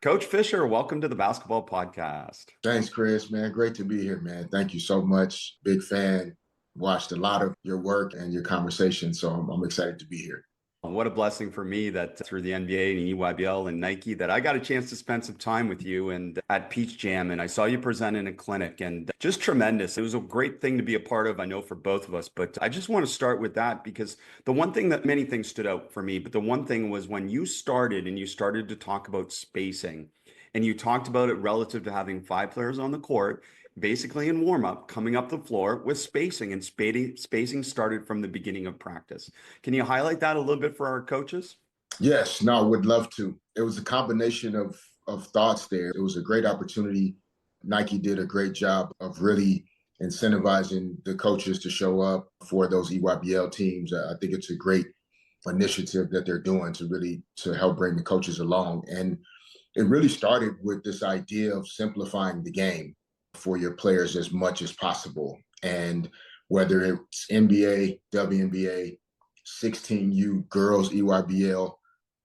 Coach Fisher, welcome to the Basketball Podcast. Thanks, Chris, man. Great to be here, man. Thank you so much. Big fan. Watched a lot of your work and your conversation, so I'm excited to be here. What a blessing for me that through the NBA and EYBL and Nike that I got a chance to spend some time with you and at Peach Jam, and I saw you present in a clinic, and just tremendous. It was a great thing to be a part of, I know, for both of us. But I just want to start with that because the one thing that many things stood out for me, but the one thing was when you started and you started to talk about spacing, and you talked about it relative to having five players on the court, basically in warm up, coming up the floor with spacing, and spacing started from the beginning of practice. Can you highlight that a little bit for our coaches? Yes, no, would love to. It was a combination of thoughts there. It was a great opportunity. Nike did a great job of really incentivizing the coaches to show up for those EYBL teams. I think it's a great initiative that they're doing to help bring the coaches along. And it really started with this idea of simplifying the game for your players as much as possible. And whether it's NBA, WNBA, 16U girls EYBL,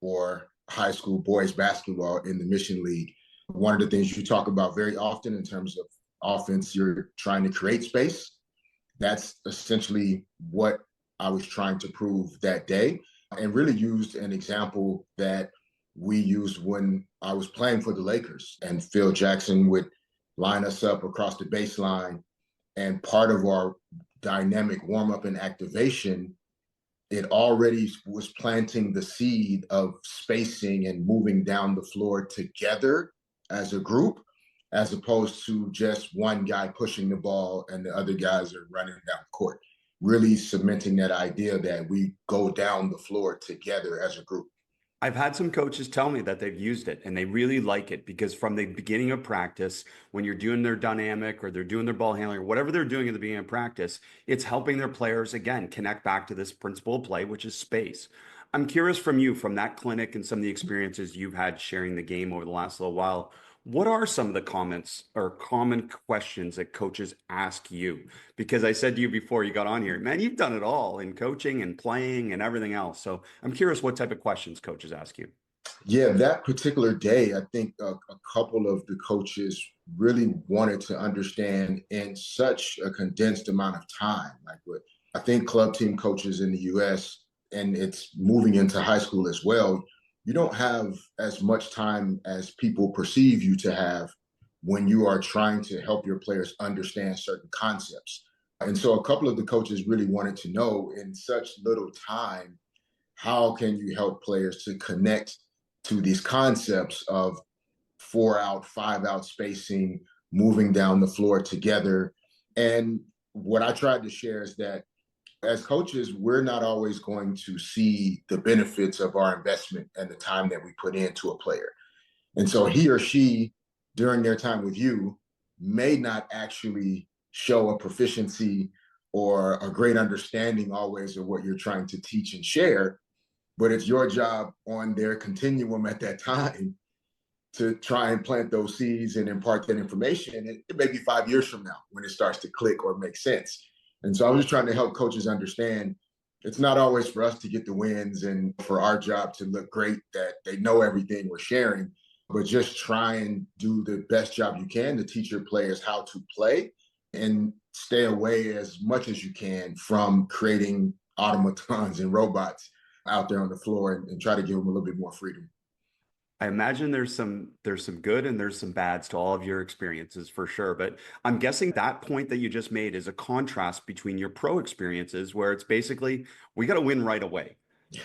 or high school boys basketball in the Mission League, one of the things you talk about very often in terms of offense, you're trying to create space. That's essentially what I was trying to prove that day, and really used an example that we used when I was playing for the Lakers, and Phil Jackson would line us up across the baseline. And part of our dynamic warm up and activation, it already was planting the seed of spacing and moving down the floor together as a group, as opposed to just one guy pushing the ball and the other guys are running down the court. Really cementing that idea that we go down the floor together as a group. I've had some coaches tell me that they've used it and they really like it because from the beginning of practice, when you're doing their dynamic or they're doing their ball handling or whatever they're doing at the beginning of practice, it's helping their players again connect back to this principle of play, which is space. I'm curious from you, from that clinic and some of the experiences you've had sharing the game over the last little while, what are some of the comments or common questions that coaches ask you? Because I said to you before you got on here, man, you've done it all in coaching and playing and everything else. So I'm curious what type of questions coaches ask you. Yeah, that particular day, I think a couple of the coaches really wanted to understand in such a condensed amount of time. Like what I think club team coaches in the US, and it's moving into high school as well, you don't have as much time as people perceive you to have when you are trying to help your players understand certain concepts. And so a couple of the coaches really wanted to know in such little time, how can you help players to connect to these concepts of 4 out, 5 out spacing, moving down the floor together. And what I tried to share is that as coaches, we're not always going to see the benefits of our investment and the time that we put into a player. And so he or she, during their time with you, may not actually show a proficiency or a great understanding always of what you're trying to teach and share, but it's your job on their continuum at that time to try and plant those seeds and impart that information. It may be 5 years from now when it starts to click or make sense. And so I was just trying to help coaches understand it's not always for us to get the wins and for our job to look great, that they know everything we're sharing, but just try and do the best job you can to teach your players how to play and stay away as much as you can from creating automatons and robots out there on the floor, and try to give them a little bit more freedom. I imagine there's some good and there's some bads to all of your experiences for sure. But I'm guessing that point that you just made is a contrast between your pro experiences where it's basically we got to win right away.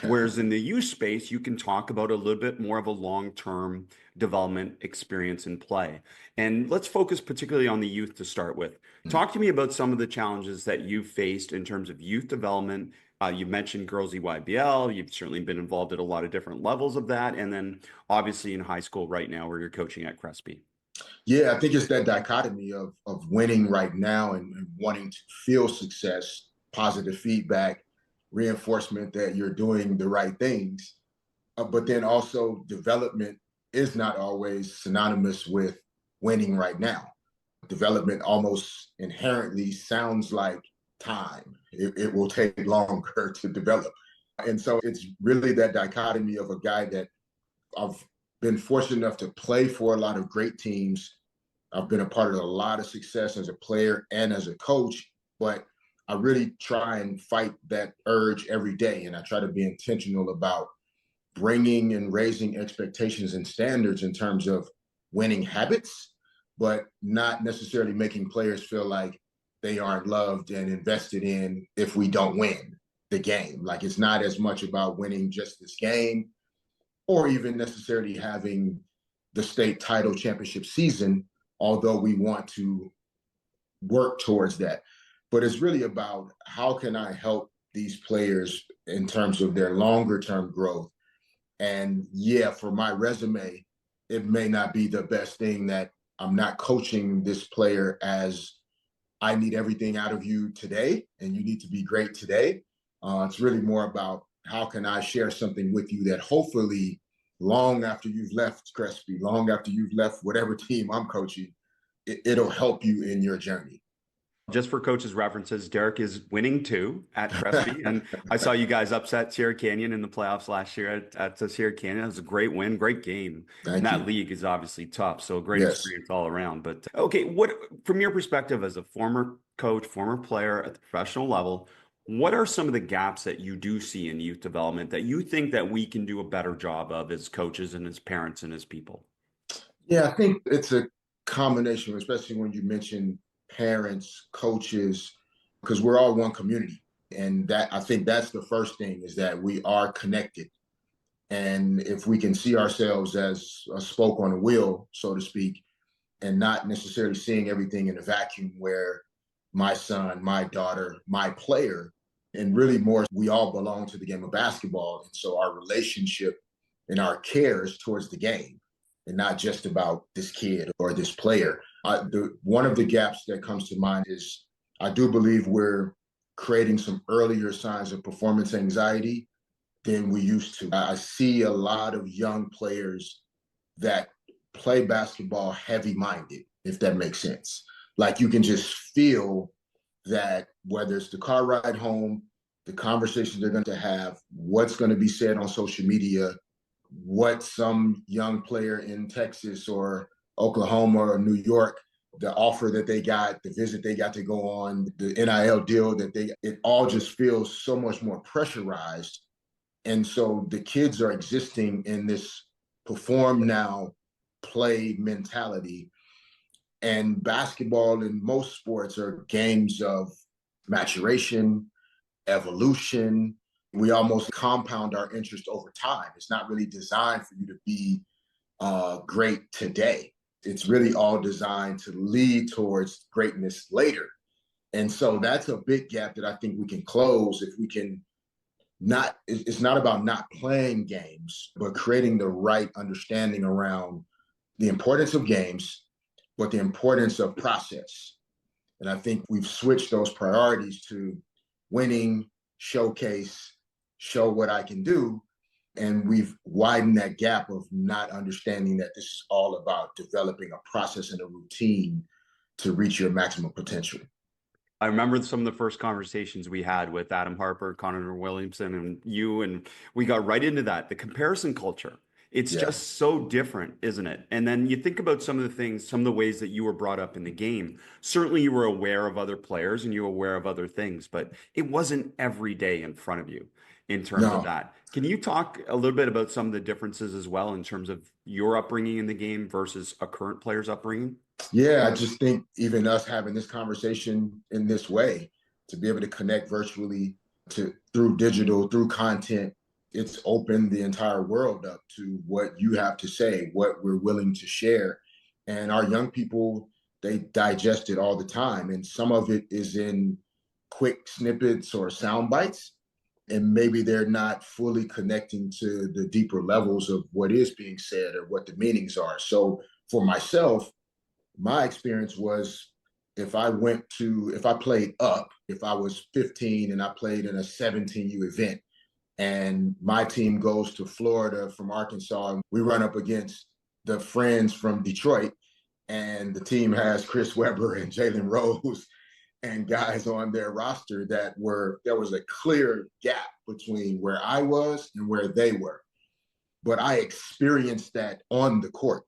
Whereas in the youth space, you can talk about a little bit more of a long-term development experience in play. And let's focus particularly on the youth to start with. Talk to me about some of the challenges that you've faced in terms of youth development. You mentioned girls EYBL. You've certainly been involved at a lot of different levels of that. And then obviously in high school right now where you're coaching at Crespi. Yeah, I think it's that dichotomy of winning right now and wanting to feel success, positive feedback, reinforcement that you're doing the right things. But then also development is not always synonymous with winning right now. Development almost inherently sounds like time. It will take longer to develop. And so it's really that dichotomy of a guy that I've been fortunate enough to play for a lot of great teams. I've been a part of a lot of success as a player and as a coach, but I really try and fight that urge every day. And I try to be intentional about bringing and raising expectations and standards in terms of winning habits, but not necessarily making players feel like they aren't loved and invested in if we don't win the game. Like it's not as much about winning just this game or even necessarily having the state title championship season, although we want to work towards that. But it's really about how can I help these players in terms of their longer term growth. And yeah, for my resume, it may not be the best thing that I'm not coaching this player as I need everything out of you today and you need to be great today. It's really more about how can I share something with you that hopefully long after you've left Crespi, long after you've left whatever team I'm coaching, it'll help you in your journey. Just for coaches' references, Derek is winning too at Crespi. And I saw you guys upset Sierra Canyon in the playoffs last year at the Sierra Canyon. It was a great win, great game. And Thank that you. league is obviously tough. So a great Yes. experience all around. But okay, what from your perspective as a former coach, former player at the professional level, what are some of the gaps that you do see in youth development that you think that we can do a better job of as coaches and as parents and as people? Yeah, I think it's a combination, especially when you mention parents, coaches, because we're all one community. And that I think that's the first thing is that we are connected. And if we can see ourselves as a spoke on a wheel, so to speak, and not necessarily seeing everything in a vacuum where my son, my daughter, my player, and really more, we all belong to the game of basketball. And so our relationship and our care is towards the game and not just about this kid or this player. One of the gaps that comes to mind is I do believe we're creating some earlier signs of performance anxiety than we used to. I see a lot of young players that play basketball heavy minded, if that makes sense. Like you can just feel that whether it's the car ride home, the conversations they're going to have, what's going to be said on social media, what some young player in Texas or Oklahoma or New York, the offer that they got, the visit they got to go on, the NIL deal that it all just feels so much more pressurized. And so the kids are existing in this perform now, play mentality. And basketball and most sports are games of maturation, evolution. We almost compound our interest over time. It's not really designed for you to be great today. It's really all designed to lead towards greatness later. And so that's a big gap that I think we can close if we can it's not about not playing games, but creating the right understanding around the importance of games, but the importance of process. And I think we've switched those priorities to winning, showcase, show what I can do. And we've widened that gap of not understanding that this is all about developing a process and a routine to reach your maximum potential. I remember some of the first conversations we had with Adam Harper, Connor Williamson, and you, and we got right into that, the comparison culture. It's Yeah. just so different, isn't it? And then you think about some of the things, some of the ways that you were brought up in the game. Certainly you were aware of other players and you were aware of other things, but it wasn't every day in front of you in terms of No. that. Can you talk a little bit about some of the differences as well in terms of your upbringing in the game versus a current player's upbringing? Yeah, I just think even us having this conversation in this way, to be able to connect virtually to through digital, through content, it's opened the entire world up to what you have to say, what we're willing to share. And our young people, they digest it all the time. And some of it is in quick snippets or sound bites. And maybe they're not fully connecting to the deeper levels of what is being said or what the meanings are. So for myself, my experience was if I played up, if I was 15 and I played in a 17U event and my team goes to Florida from Arkansas and we run up against the friends from Detroit and the team has Chris Webber and Jalen Rose and guys on their roster there was a clear gap between where I was and where they were. but I experienced that on the court.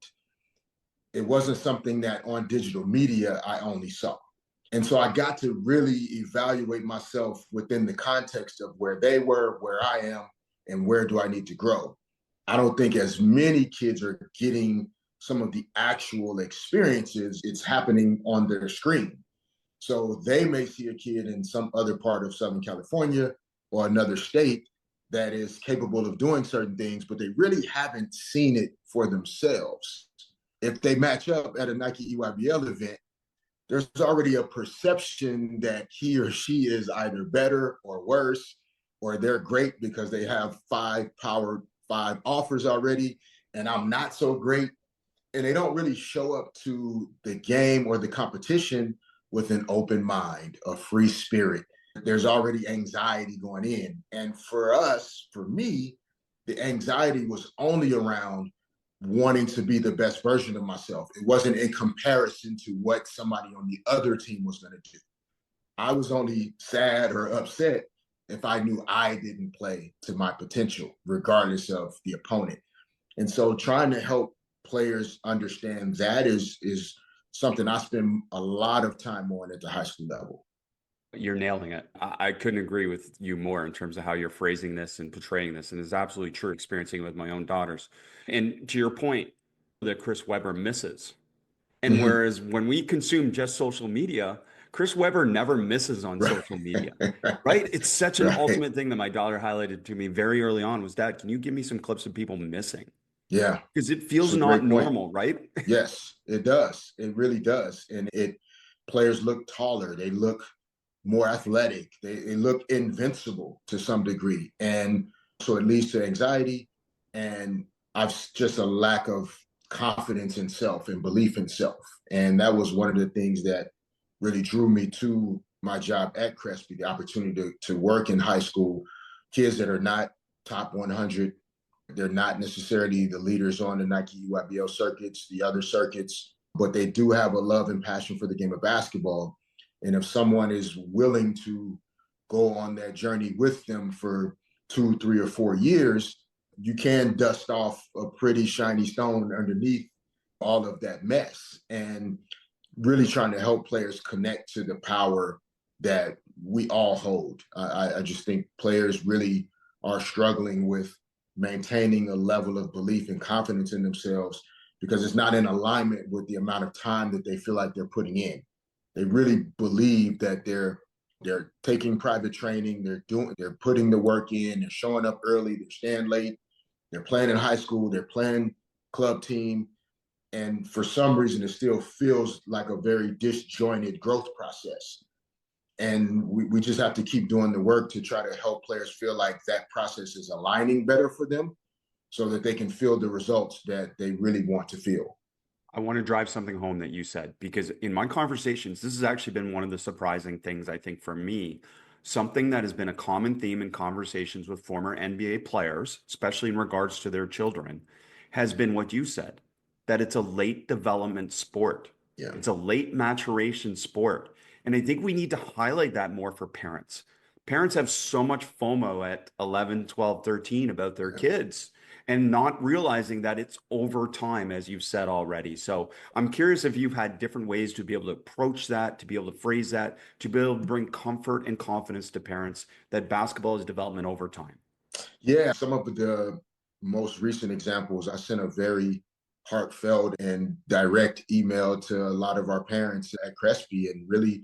It wasn't something that on digital media I only saw. And so I got to really evaluate myself within the context of where they were, where I am, and where do I need to grow. I don't think as many kids are getting some of the actual experiences. It's happening on their screen. So they may see a kid in some other part of Southern California or another state that is capable of doing certain things, but they really haven't seen it for themselves. If they match up at a Nike EYBL event, there's already a perception that he or she is either better or worse, or they're great because they have Power 5 offers already, and I'm not so great. And they don't really show up to the game or the competition with an open mind, a free spirit. There's already anxiety going in. And for us, for me, the anxiety was only around wanting to be the best version of myself. It wasn't in comparison to what somebody on the other team was going to do. I was only sad or upset if I knew I didn't play to my potential, regardless of the opponent. And so trying to help players understand that is something I spend a lot of time on at the high school level. You're nailing it. I couldn't agree with you more in terms of how you're phrasing this and portraying this. And it's absolutely true, experiencing it with my own daughters. And to your point, that Chris Webber misses. And Mm-hmm. whereas when we consume just social media, Chris Webber never misses on Right. social media, right? It's such an Right. ultimate thing that my daughter highlighted to me very early on was, Dad, can you give me some clips of people missing? Yeah, Because it it's feels a not great point. normal, right? Yes, it does. It really does. And players look taller. They look more athletic. They look invincible to some degree. And so it leads to anxiety and I've just a lack of confidence in self and belief in self. And that was one of the things that really drew me to my job at Crespi, the opportunity to work in high school, kids that are not top 100. They're not necessarily the leaders on the Nike EYBL circuits, the other circuits, but they do have a love and passion for the game of basketball. And if someone is willing to go on that journey with them for 2, 3, or 4 years, you can dust off a pretty shiny stone underneath all of that mess. And really trying to help players connect to the power that we all hold. I just think players really are struggling with maintaining a level of belief and confidence in themselves because it's not in alignment with the amount of time that they feel like they're putting in. They really believe that they're taking private training, they're putting the work in, they're showing up early, they're staying late, they're playing in high school, they're playing club team, and for some reason, it still feels like a very disjointed growth process. And we just have to keep doing the work to try to help players feel like that process is aligning better for them so that they can feel the results that they really want to feel. I want to drive something home that you said, because in my conversations, this has actually been one of the surprising things, I think, for me. Something that has been a common theme in conversations with former NBA players, especially in regards to their children, has been what you said, that it's a late development sport. Yeah. It's a late maturation sport. And I think we need to highlight that more for parents. Parents have so much FOMO at 11, 12, 13 about their Yeah. kids and not realizing that it's over time, as you've said already. So I'm curious if you've had different ways to be able to approach that, to be able to phrase that, to be able to bring comfort and confidence to parents that basketball is development over time. Yeah. Some of the most recent examples, I sent a very heartfelt and direct email to a lot of our parents at Crespi. And really,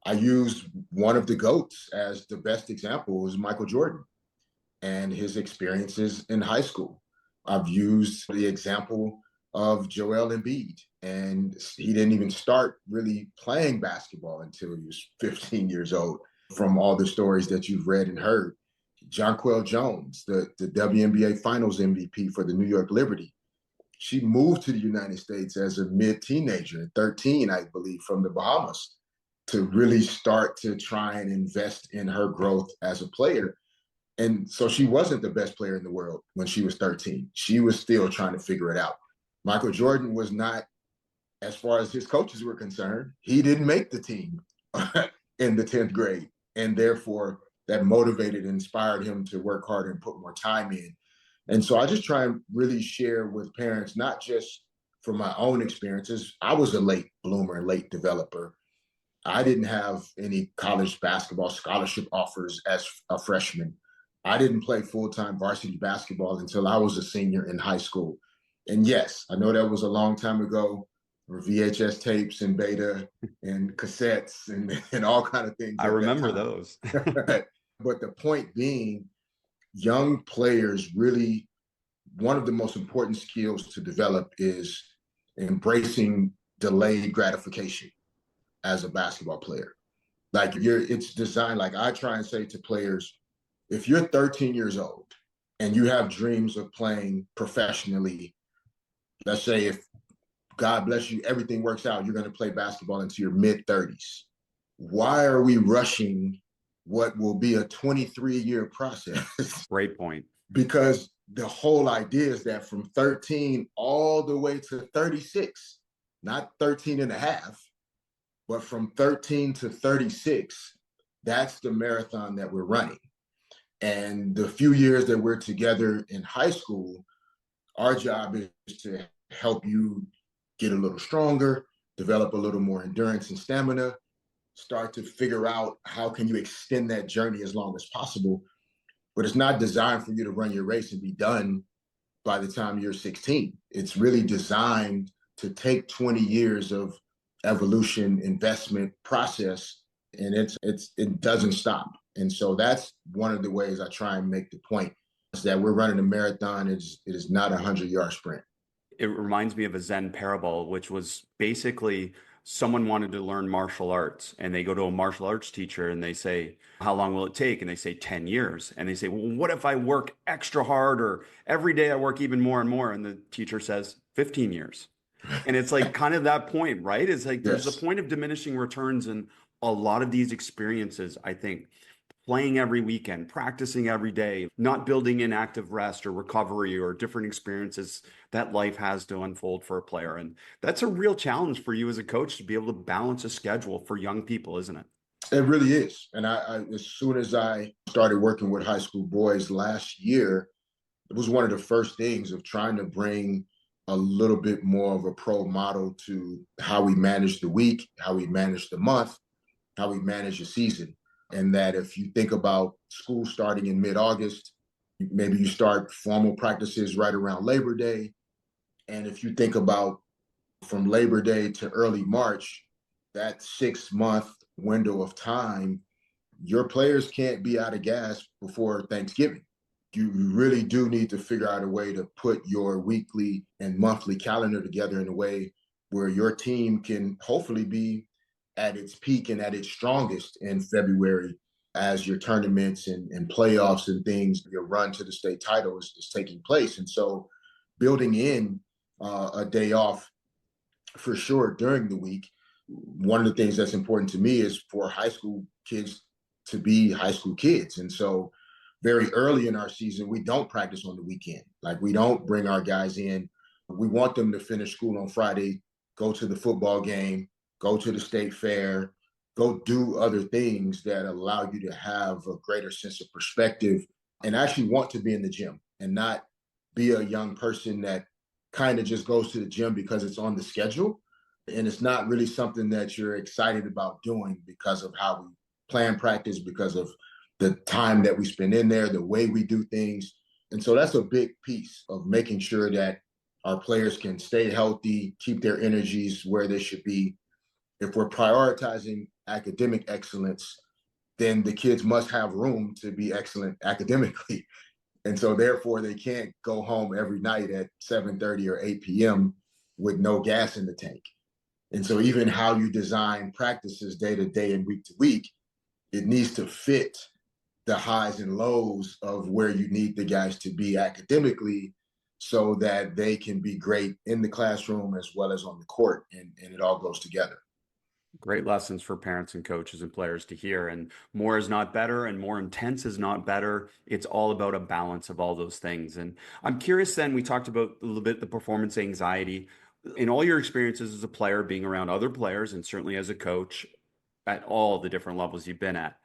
I used one of the GOATs as the best example was Michael Jordan and his experiences in high school. I've used the example of Joel Embiid, and he didn't even start really playing basketball until he was 15 years old, from all the stories that you've read and heard. Jonquel Jones, the WNBA Finals MVP for the New York Liberty. She moved to the United States as a mid-teenager, 13, I believe, from the Bahamas, to really start to try and invest in her growth as a player. And so she wasn't the best player in the world when she was 13. She was still trying to figure it out. Michael Jordan was not, as far as his coaches were concerned, he didn't make the team in the 10th grade. And therefore, that motivated and inspired him to work harder and put more time in. And so I just try and really share with parents, not just from my own experiences. I was a late bloomer and late developer. I didn't have any college basketball scholarship offers as a freshman. I didn't play full time varsity basketball until I was a senior in high school. And yes, I know that was a long time ago, or VHS tapes and beta and cassettes and all kind of things I at that remember time. those. But the point being, young players really, one of the most important skills to develop is embracing delayed gratification as a basketball player. Like it's designed, like I try and say to players, if you're 13 years old and you have dreams of playing professionally, let's say if God bless you, everything works out, you're going to play basketball into your mid 30s. Why are we rushing what will be a 23-year process? Great point. Because the whole idea is that from 13 all the way to 36, not 13 and a half, but from 13 to 36, that's the marathon that we're running. And the few years that we're together in high school, our job is to help you get a little stronger, develop a little more endurance and stamina, start to figure out how can you extend that journey as long as possible. But it's not designed for you to run your race and be done by the time you're 16. It's really designed to take 20 years of evolution, investment, process, and it doesn't stop. And so that's one of the ways I try and make the point is that we're running a marathon. It is not a 100-yard sprint. It reminds me of a Zen parable, which was basically someone wanted to learn martial arts and they go to a martial arts teacher and they say, how long will it take? And they say 10 years. And they say, well, what if I work extra hard or every day I work even more and more? And the teacher says 15 years. And it's like kind of that point, right? It's like there's a Yes, point of diminishing returns in a lot of these experiences, I think. Playing every weekend, practicing every day, not building in active rest or recovery or different experiences that life has to unfold for a player. And that's a real challenge for you as a coach to be able to balance a schedule for young people, isn't it? it really is. And as soon as I started working with high school boys last year, it was one of the first things of trying to bring a little bit more of a pro model to how we manage the week, how we manage the month, how we manage the season. And that if you think about school starting in mid-August, maybe you start formal practices right around Labor Day. And if you think about from Labor Day to early March, that 6-month window of time, your players can't be out of gas before Thanksgiving. You really do need to figure out a way to put your weekly and monthly calendar together in a way where your team can hopefully be at its peak and at its strongest in February as your tournaments and playoffs and things, your run to the state title is taking place. And so building in a day off for sure during the week. One of the things that's important to me is for high school kids to be high school kids. And so very early in our season, we don't practice on the weekend. Like we don't bring our guys in. We want them to finish school on Friday, go to the football game, go to the state fair, go do other things that allow you to have a greater sense of perspective and actually want to be in the gym and not be a young person that kind of just goes to the gym because it's on the schedule and it's not really something that you're excited about doing because of how we plan practice, because of the time that we spend in there, the way we do things. And so that's a big piece of making sure that our players can stay healthy, keep their energies where they should be. If we're prioritizing academic excellence, then the kids must have room to be excellent academically. And so therefore they can't go home every night at 7:30 or 8 p.m. with no gas in the tank. And so even how you design practices day to day and week to week, it needs to fit the highs and lows of where you need the guys to be academically so that they can be great in the classroom as well as on the court. And it all goes together. Great lessons for parents and coaches and players to hear. And more is not better, and more intense is not better. It's all about a balance of all those things. And I'm curious then, we talked about a little bit the performance anxiety. In all your experiences as a player, being around other players, and certainly as a coach at all the different levels you've been at,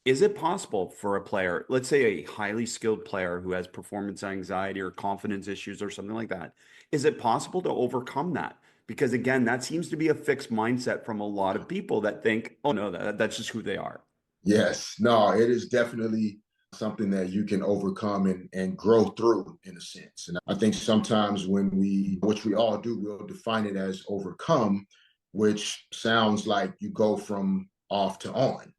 Is it possible for a player, let's say a highly skilled player who has performance anxiety or confidence issues or something like that, is it possible to overcome that? Because again, that seems to be a fixed mindset from a lot of people that think, oh no, that's just who they are. Yes, no, it is definitely something that you can overcome and grow through in a sense. And I think sometimes which we all do, we'll define it as overcome, which sounds like you go from off to on.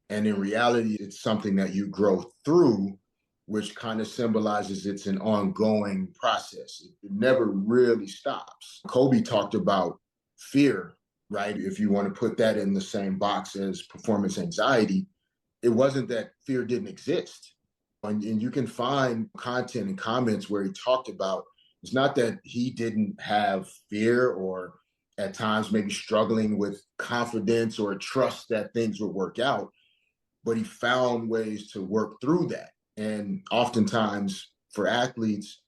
And in reality, it's something that you grow through, which kind of symbolizes it's an ongoing process. It never really stops. Kobe talked about fear, right? If you want to put that in the same box as performance anxiety, it wasn't that fear didn't exist. And you can find content and comments where he talked about it's not that he didn't have fear or at times maybe struggling with confidence or trust that things would work out, but he found ways to work through that. And oftentimes for athletes,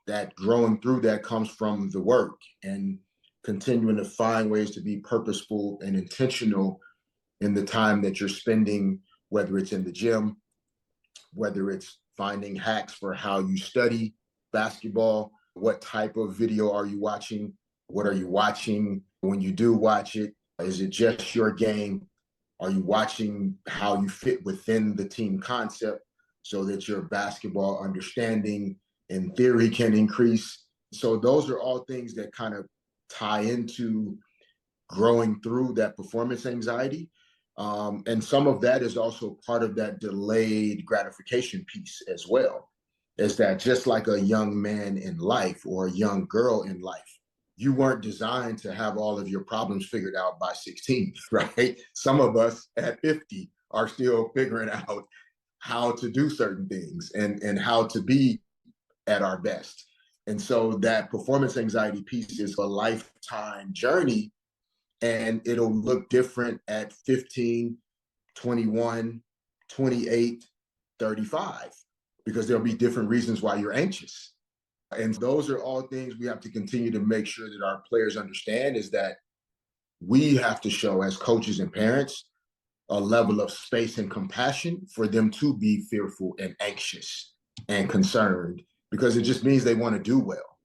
that growing through that comes from the work and continuing to find ways to be purposeful and intentional in the time that you're spending, whether it's in the gym, whether it's finding hacks for how you study basketball, what type of video are you watching, what are you watching when you do watch it, is it just your game, are you watching how you fit within the team concept so that your basketball understanding in theory can increase? So those are all things that kind of tie into growing through that performance anxiety. And some of that is also part of that delayed gratification piece as well. Is that just like a young man in life or a young girl in life, you weren't designed to have all of your problems figured out by 16, right? Some of us at 50 are still figuring out how to do certain things and how to be at our best. And so that performance anxiety piece is a lifetime journey, and it'll look different at 15, 21, 28, 35, because there'll be different reasons why you're anxious. And those are all things we have to continue to make sure that our players understand, is that we have to show as coaches and parents a level of space and compassion for them to be fearful and anxious and concerned, because it just means they want to do well.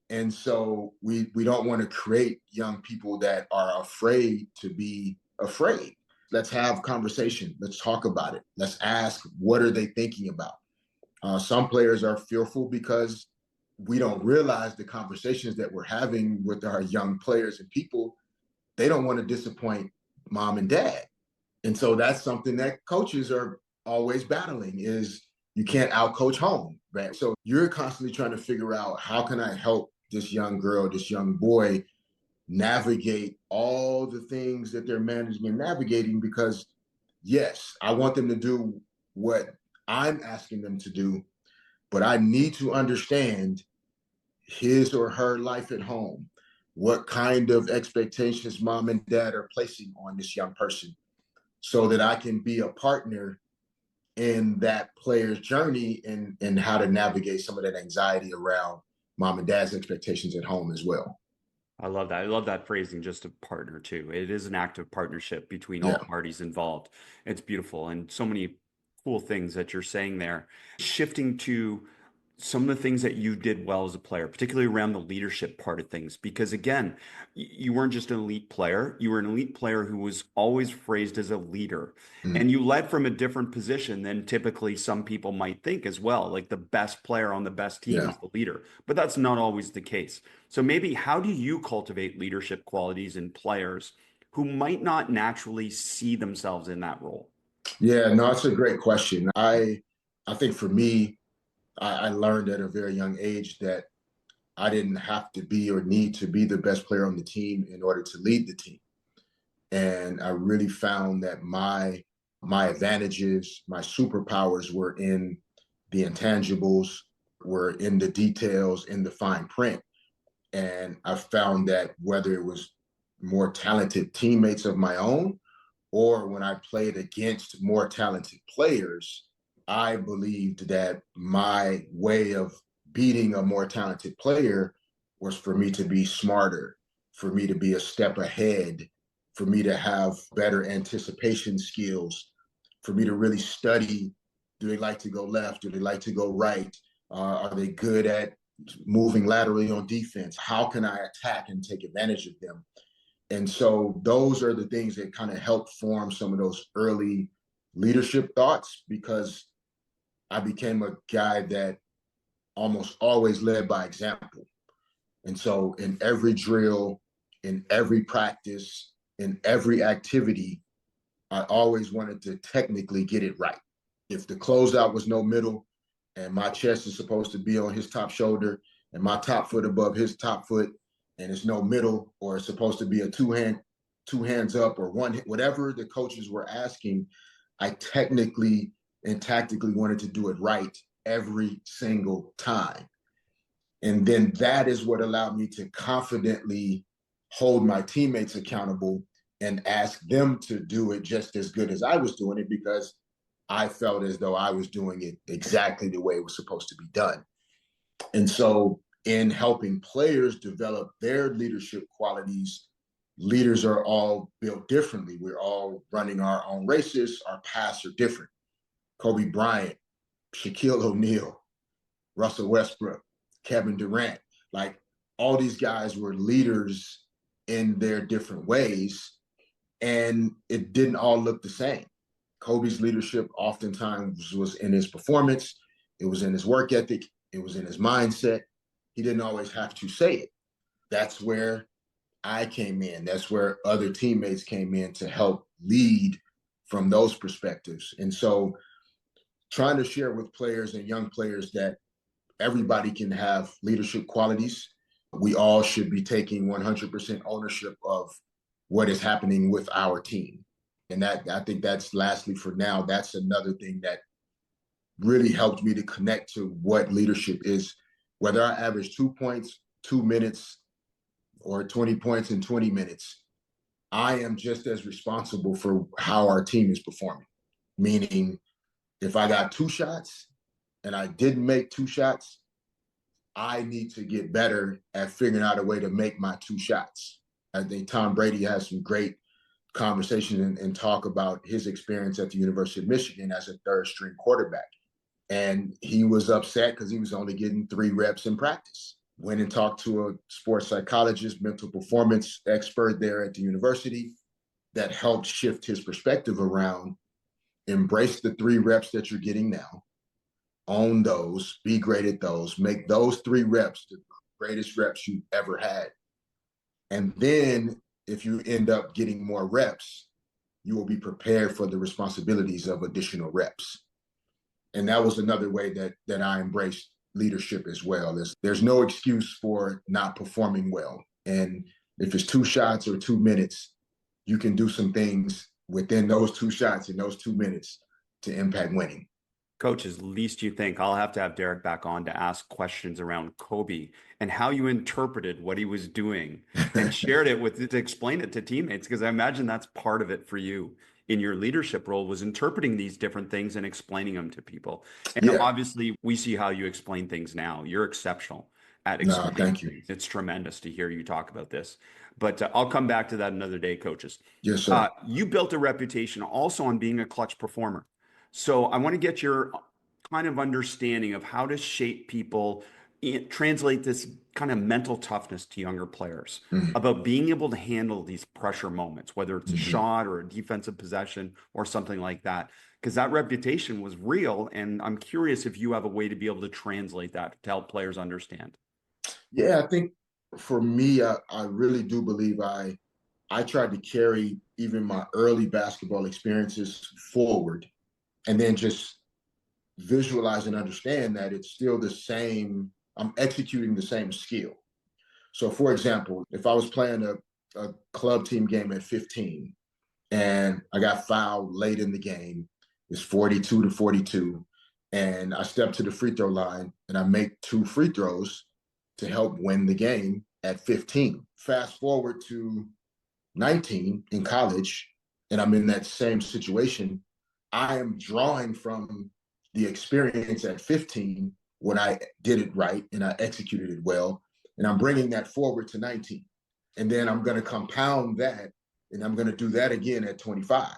And so we don't want to create young people that are afraid to be afraid. Let's have conversation. Let's talk about it. Let's ask, what are they thinking about? Some players are fearful because we don't realize the conversations that we're having with our young players and people. They don't want to disappoint mom and dad. And so that's something that coaches are always battling, is you can't outcoach home, right? So you're constantly trying to figure out, how can I help this young girl, this young boy navigate all the things that they're managing and navigating? Because yes, I want them to do what I'm asking them to do, but I need to understand his or her life at home, what kind of expectations mom and dad are placing on this young person, so that I can be a partner in that player's journey and how to navigate some of that anxiety around mom and dad's expectations at home as well. I love that. I love that phrasing, just a partner too. It is an active partnership between all Yeah. parties involved. It's beautiful and so many cool things that you're saying there. Shifting to some of the things that you did well as a player, particularly around the leadership part of things, because again, you weren't just an elite player, you were an elite player who was always phrased as a leader. Mm. And you led from a different position than typically some people might think as well. Like the best player on the best team Yeah. is the leader, but that's not always the case. So maybe how do you cultivate leadership qualities in players who might not naturally see themselves in that role? Yeah, no, it's a great question. I think for me, I learned at a very young age that I didn't have to be or need to be the best player on the team in order to lead the team. And I really found that my advantages, my superpowers were in the intangibles, were in the details, in the fine print. And I found that whether it was more talented teammates of my own, or when I played against more talented players, I believed that my way of beating a more talented player was for me to be smarter, for me to be a step ahead, for me to have better anticipation skills, for me to really study. Do they like to go left? Do they like to go right? Are they good at moving laterally on defense? How can I attack and take advantage of them? And so those are the things that kind of help form some of those early leadership thoughts, because I became a guy that almost always led by example. And so in every drill, in every practice, in every activity, I always wanted to technically get it right. If the closeout was no middle and my chest is supposed to be on his top shoulder and my top foot above his top foot, and it's no middle, or it's supposed to be a two hands up, or one, whatever the coaches were asking, I technically and tactically wanted to do it right every single time. And then that is what allowed me to confidently hold my teammates accountable and ask them to do it just as good as I was doing it, because I felt as though I was doing it exactly the way it was supposed to be done. And so in helping players develop their leadership qualities, leaders are all built differently. We're all running our own races. Our paths are different. Kobe Bryant, Shaquille O'Neal, Russell Westbrook, Kevin Durant, like all these guys were leaders in their different ways, and it didn't all look the same. Kobe's leadership oftentimes was in his performance, it was in his work ethic, it was in his mindset. He didn't always have to say it. That's where I came in. That's where other teammates came in to help lead from those perspectives. And so trying to share with players and young players that everybody can have leadership qualities. We all should be taking 100% ownership of what is happening with our team. And that, I think that's lastly for now, that's another thing that really helped me to connect to what leadership is. Whether I average 2 points, 2 minutes, or 20 points in 20 minutes, I am just as responsible for how our team is performing. Meaning, if I got 2 shots and I didn't make 2 shots, I need to get better at figuring out a way to make my 2 shots. I think Tom Brady has some great conversation and talk about his experience at the University of Michigan as a third string quarterback. And he was upset because he was only getting 3 reps in practice. Went and talked to a sports psychologist, mental performance expert there at the university that helped shift his perspective around embrace the 3 reps that you're getting now, own those, be great at those, make those 3 reps the greatest reps you've ever had. And then if you end up getting more reps, you will be prepared for the responsibilities of additional reps. And that was another way that I embraced leadership as well. There's no excuse for not performing well. And if it's 2 shots or 2 minutes, you can do some things within those 2 shots in those 2 minutes to impact winning. Coaches, least you think I'll have to have Derek back on to ask questions around Kobe and how you interpreted what he was doing and shared it to explain it to teammates, because I imagine that's part of it for you in your leadership role, was interpreting these different things and explaining them to people. And Yeah. obviously we see how you explain things now. You're exceptional at No, explaining thank you. things. It's tremendous to hear you talk about this, but I'll come back to that another day, coaches. Yes, sir. You built a reputation also on being a clutch performer. So I want to get your kind of understanding of how to shape people, translate this kind of mental toughness to younger players Mm-hmm. about being able to handle these pressure moments, whether it's a Mm-hmm. shot or a defensive possession or something like that. Because that reputation was real. And I'm curious if you have a way to be able to translate that to help players understand. Yeah, I think for me, I really do believe I tried to carry even my early basketball experiences forward, and then just visualize and understand that it's still the same. I'm executing the same skill. So, for example, if I was playing a club team game at 15 and I got fouled late in the game, it's 42-42, and I step to the free throw line and I make 2 free throws to help win the game at 15. Fast forward to 19 in college, and I'm in that same situation. I am drawing from the experience at 15 when I did it right and I executed it well, and I'm bringing that forward to 19. And then I'm going to compound that, and I'm going to do that again at 25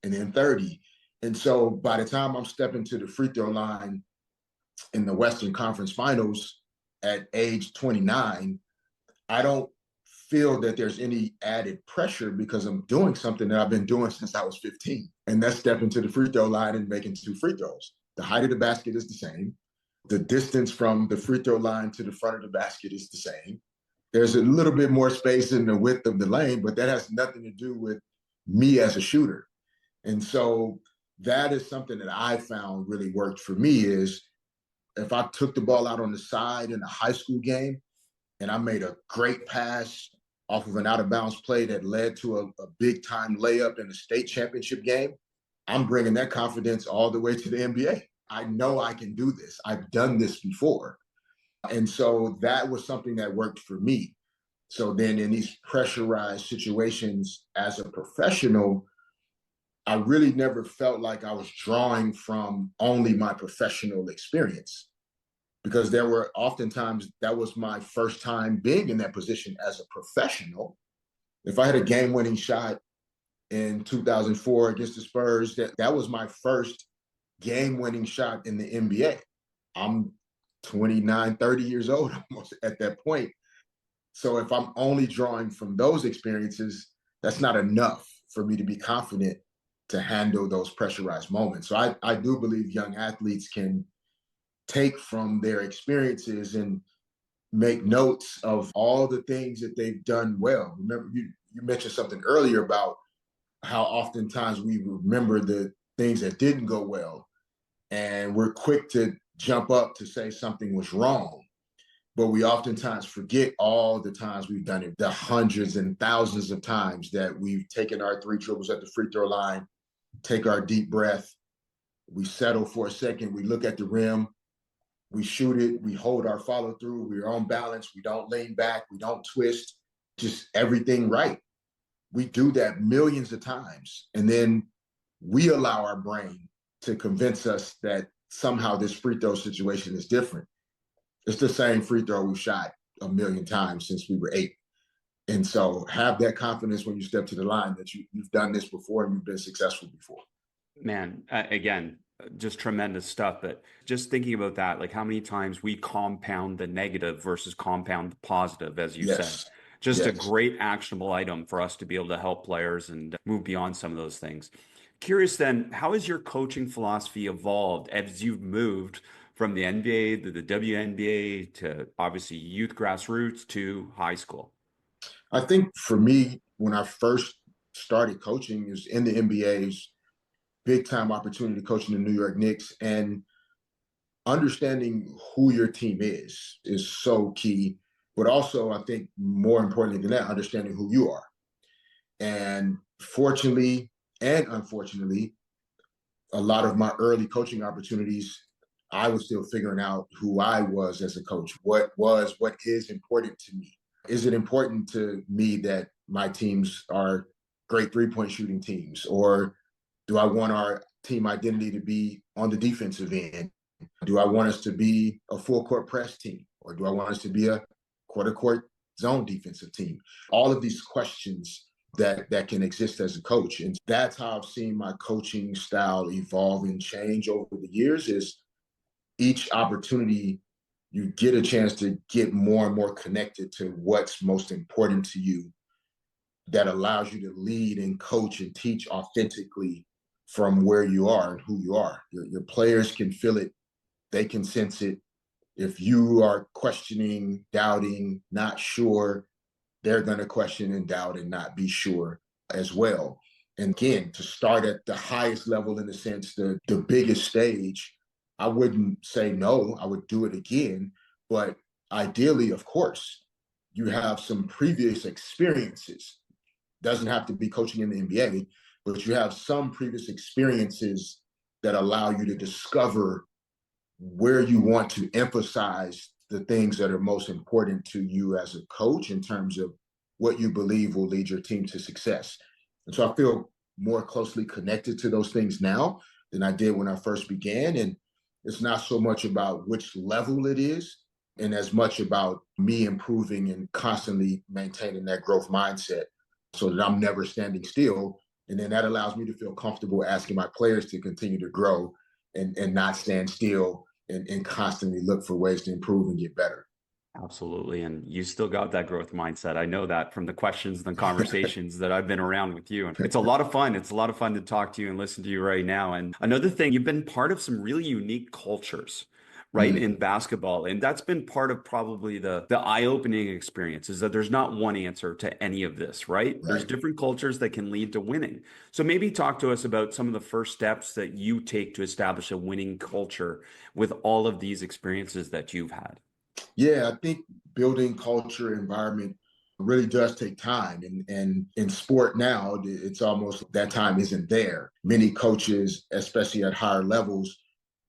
and then 30. And so by the time I'm stepping to the free throw line in the Western Conference Finals at age 29, I don't feel that there's any added pressure because I'm doing something that I've been doing since I was 15. And that's stepping to the free throw line and making 2 free throws. The height of the basket is the same. The distance from the free throw line to the front of the basket is the same. There's a little bit more space in the width of the lane, but that has nothing to do with me as a shooter. And so that is something that I found really worked for me is if I took the ball out on the side in a high school game and I made a great pass off of an out of bounds play that led to a big time layup in a state championship game, I'm bringing that confidence all the way to the NBA. I know I can do this. I've done this before. And so that was something that worked for me. So then in these pressurized situations as a professional, I really never felt like I was drawing from only my professional experience because there were oftentimes that was my first time being in that position as a professional. If I had a game-winning shot in 2004 against the Spurs, that was my first game-winning shot in the NBA. I'm 29, 30 years old almost at that point. So if I'm only drawing from those experiences, that's not enough for me to be confident to handle those pressurized moments. So I do believe young athletes can take from their experiences and make notes of all the things that they've done well. Remember, you mentioned something earlier about how oftentimes we remember the things that didn't go well, and we're quick to jump up to say something was wrong. But we oftentimes forget all the times we've done it, the hundreds and thousands of times that we've taken our 3 dribbles at the free throw line, take our deep breath, we settle for a second, we look at the rim, we shoot it, we hold our follow through, we're on balance, we don't lean back, we don't twist, just everything right. We do that millions of times. And then we allow our brain to convince us that somehow this free throw situation is different. It's the same free throw we've shot a million times since we were 8. And so have that confidence when you step to the line that you've done this before and you've been successful before. Man, again, just tremendous stuff. But just thinking about that, like how many times we compound the negative versus compound the positive, as you said. Yes. Just a Yes. great actionable item for us to be able to help players and move beyond some of those things. Curious then, how has your coaching philosophy evolved as you've moved from the NBA to the WNBA to obviously youth grassroots to high school? I think for me, when I first started coaching, is in the NBA's big time opportunity to coach in the New York Knicks, and understanding who your team is so key. But also, I think more importantly than that, understanding who you are. And fortunately and unfortunately, a lot of my early coaching opportunities, I was still figuring out who I was as a coach. What is important to me? Is it important to me that my teams are great 3-point shooting teams? Or do I want our team identity to be on the defensive end? Do I want us to be a full court press team? Or do I want us to be a quarter court zone defensive team? All of these questions that can exist as a coach. And that's how I've seen my coaching style evolve and change over the years is each opportunity you get a chance to get more and more connected to what's most important to you that allows you to lead and coach and teach authentically from where you are and who you are. Your players can feel it. They can sense it. If you are questioning, doubting, not sure, they're going to question and doubt and not be sure as well. And again, to start at the highest level in the sense, the biggest stage, I wouldn't say no, I would do it again. But ideally, of course, you have some previous experiences. Doesn't have to be coaching in the NBA, but you have some previous experiences that allow you to discover where you want to emphasize the things that are most important to you as a coach in terms of what you believe will lead your team to success. And so I feel more closely connected to those things now than I did when I first began. And it's not so much about which level it is, and as much about me improving and constantly maintaining that growth mindset so that I'm never standing still And then that allows me to feel comfortable asking my players to continue to grow and not stand still and constantly look for ways to improve and get better. Absolutely. And you still got that growth mindset. I know that from the questions and the conversations that I've been around with you. And it's a lot of fun. It's a lot of fun to talk to you and listen to you right now. And another thing, you've been part of some really unique cultures, right, Mm, in basketball. And that's been part of probably the eye-opening experience is that there's not one answer to any of this, right? There's right. different cultures that can lead to winning. So maybe talk to us about some of the first steps that you take to establish a winning culture with all of these experiences that you've had. Yeah, I think building culture, environment really does take time. And in sport now, it's almost that time isn't there. Many coaches, especially at higher levels,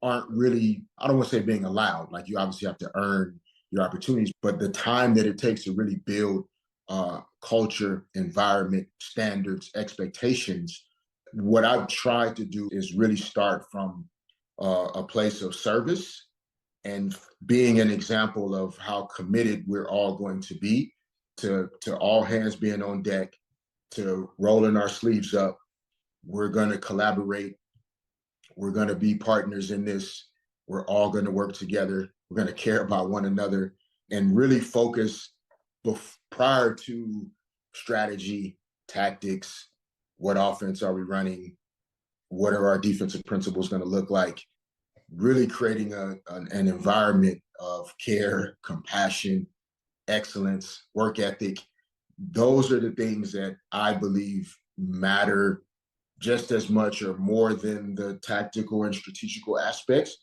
aren't really, I don't want to say being allowed. Like you obviously have to earn your opportunities, but the time that it takes to really build culture, environment, standards, expectations, what I've tried to do is really start from a place of service and being an example of how committed we're all going to be to all hands being on deck, to rolling our sleeves up. We're going to collaborate. We're going to be partners in this. We're all going to work together. We're going to care about one another and really focus prior to strategy, tactics, what offense are we running, what are our defensive principles going to look like, really creating an environment of care, compassion, excellence, work ethic. Those are the things that I believe matter just as much or more than the tactical and strategical aspects.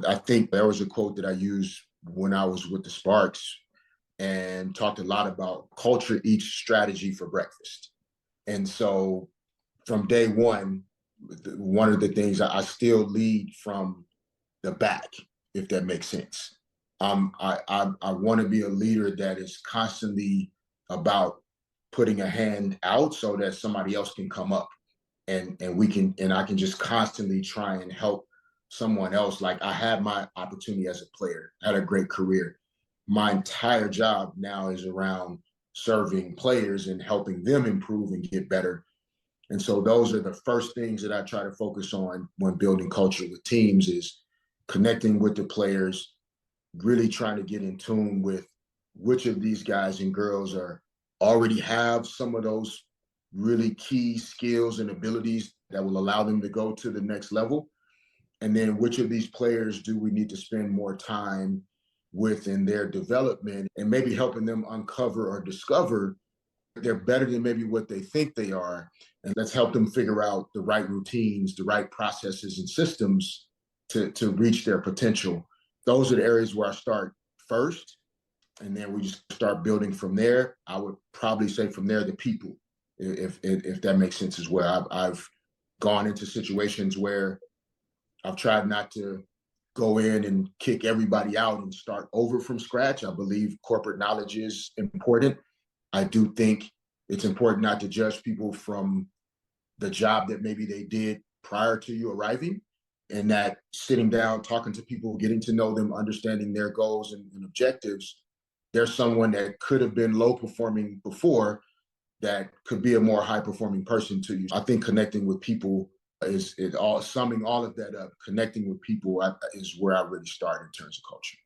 I think there was a quote that I used when I was with the Sparks and talked a lot about culture eats strategy for breakfast. And so from day one of the things I still lead from the back, if that makes sense. I want to be a leader that is constantly about putting a hand out so that somebody else can come up and we can and I can just constantly try and help someone else. Like I had my opportunity as a player, had a great career. My entire job now is around serving players and helping them improve and get better. And so those are the first things that I try to focus on when building culture with teams is connecting with the players, really trying to get in tune with which of these guys and girls are already have some of those really key skills and abilities that will allow them to go to the next level. And then which of these players do we need to spend more time with in their development and maybe helping them uncover or discover they're better than maybe what they think they are. And let's help them figure out the right routines, the right processes and systems to reach their potential. Those are the areas where I start first. And then we just start building from there. I would probably say from there, the people, if that makes sense as well. I've gone into situations where I've tried not to go in and kick everybody out and start over from scratch. I believe corporate knowledge is important. I do think it's important not to judge people from the job that maybe they did prior to you arriving, and that sitting down, talking to people, getting to know them, understanding their goals and objectives, there's someone that could have been low performing before that could be a more high performing person to you. I think connecting with people is all summing all of that up. Connecting with people is where I really start in terms of culture.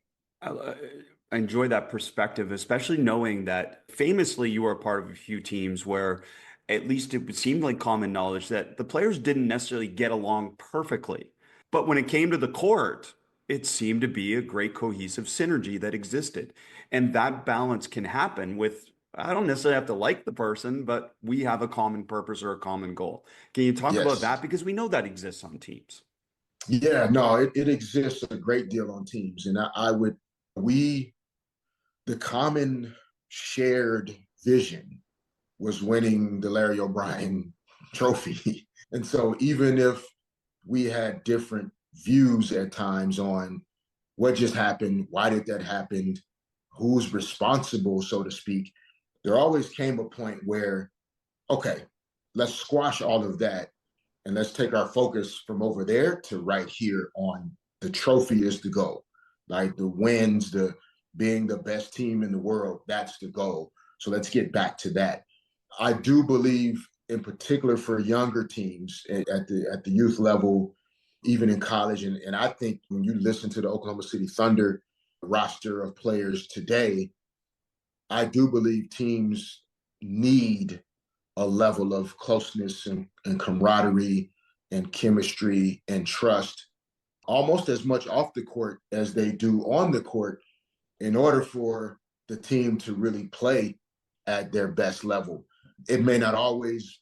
I enjoy that perspective, especially knowing that famously you were a part of a few teams where at least it seemed like common knowledge that the players didn't necessarily get along perfectly. But when it came to the court, it seemed to be a great cohesive synergy that existed. And that balance can happen with, I don't necessarily have to like the person, but we have a common purpose or a common goal. Can you talk about Yes. that? Because we know that exists on teams. Yeah, no, it exists a great deal on teams. And we, the common shared vision was winning the Larry O'Brien trophy. And so even if we had different views at times on what just happened, why did that happen, who's responsible, so to speak, there always came a point where, okay, let's squash all of that and let's take our focus from over there to right here on the trophy is the goal. Like the wins, the being the best team in the world, that's the goal. So let's get back to that. I do believe in particular for younger teams at the youth level, even in college. And I think when you listen to the Oklahoma City Thunder roster of players today, I do believe teams need a level of closeness and camaraderie and chemistry and trust almost as much off the court as they do on the court in order for the team to really play at their best level. It may not always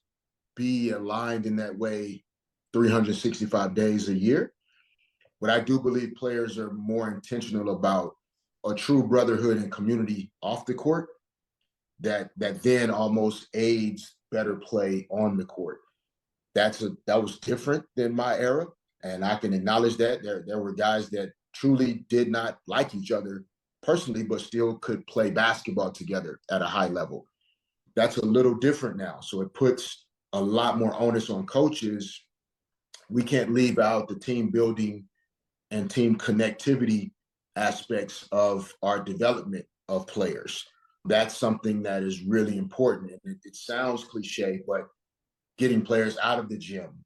be aligned in that way 365 days a year, but I do believe players are more intentional about a true brotherhood and community off the court that then almost aids better play on the court. That was different than my era, and I can acknowledge that there were guys that truly did not like each other personally, but still could play basketball together at a high level. That's a little different now, so it puts a lot more onus on coaches. We can't leave out the team building and team connectivity aspects of our development of players. That's something that is really important. And it sounds cliche, but getting players out of the gym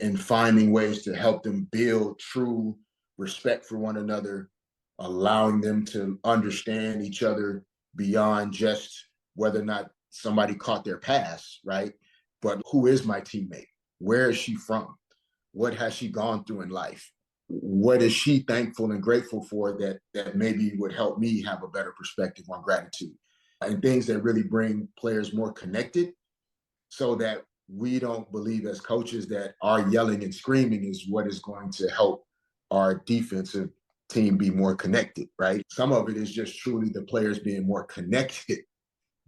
and finding ways to help them build true respect for one another, allowing them to understand each other beyond just whether or not somebody caught their pass, right? But who is my teammate? Where is she from? What has she gone through in life? What is she thankful and grateful for that maybe would help me have a better perspective on gratitude? And things that really bring players more connected so that we don't believe as coaches that our yelling and screaming is what is going to help our defensive team be more connected, right? Some of it is just truly the players being more connected